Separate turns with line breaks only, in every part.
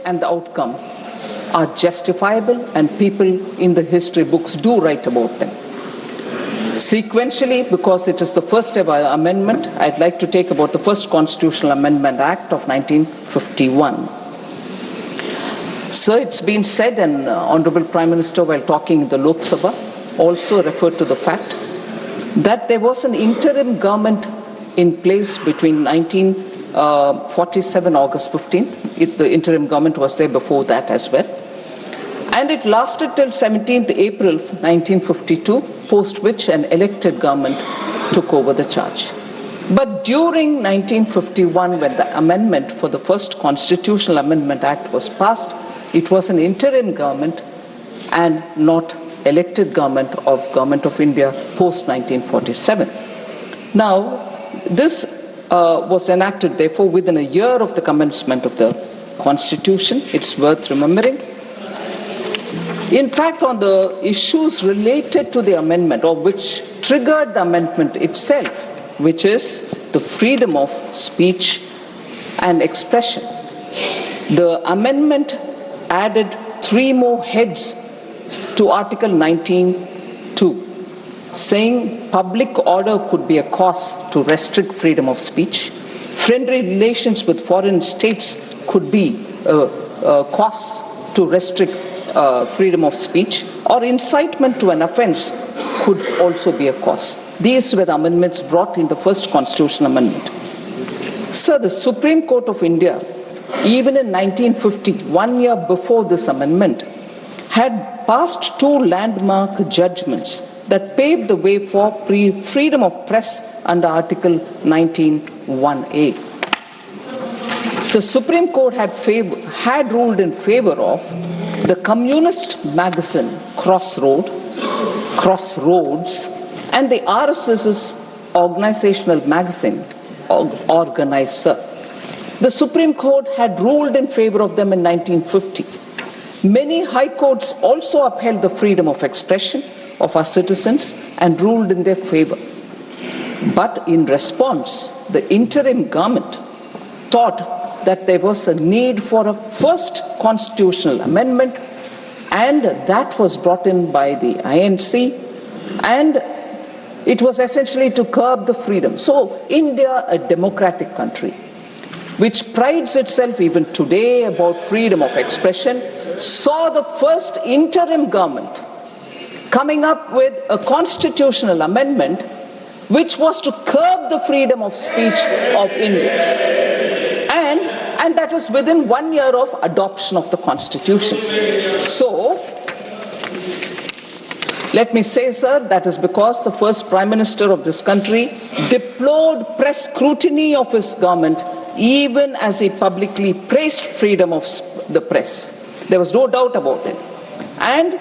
and the outcome are justifiable, and people in the history books do write about them. Sequentially, because it is the first ever amendment, I'd like to take about the first Constitutional Amendment Act of 1951. So it's been said, and Honorable Prime Minister, while talking in the Lok Sabha, also referred to the fact that there was an interim government in place between 1947, August 15th. The interim government was there before that as well. And it lasted till 17th April 1952, post which an elected government took over the charge. But during 1951, when the amendment for the first Constitutional Amendment Act was passed, it was an interim government and not elected government of India post 1947. Now, this was enacted, therefore, within a year of the commencement of the Constitution. It's worth remembering. In fact, on the issues related to the amendment, or which triggered the amendment itself, which is the freedom of speech and expression, the amendment added 3 more heads to Article 19(2), saying public order could be a cause to restrict freedom of speech, friendly relations with foreign states could be a cause to restrict freedom of speech, or incitement to an offense could also be a cause. These were the amendments brought in the first Constitutional Amendment. So the Supreme Court of India, even in 1950, 1 year before this amendment, had passed 2 landmark judgments that paved the way for freedom of press under Article 19(1)(a). The Supreme Court had ruled in favor of the communist magazine Crossroads and the RSS's organizational magazine Organizer. The Supreme Court had ruled in favor of them in 1950. Many high courts also upheld the freedom of expression of our citizens and ruled in their favor. But in response, the interim government thought that there was a need for a first constitutional amendment, and that was brought in by the INC, and it was essentially to curb the freedom. So India, a democratic country, which prides itself even today about freedom of expression, saw the first interim government coming up with a constitutional amendment which was to curb the freedom of speech of Indians. And that is within 1 year of adoption of the Constitution. So, let me say, sir, that is because the first Prime Minister of this country deplored press scrutiny of his government, even as he publicly praised freedom of the press. There was no doubt about it. And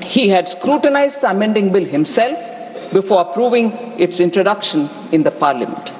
he had scrutinized the amending bill himself before approving its introduction in the Parliament.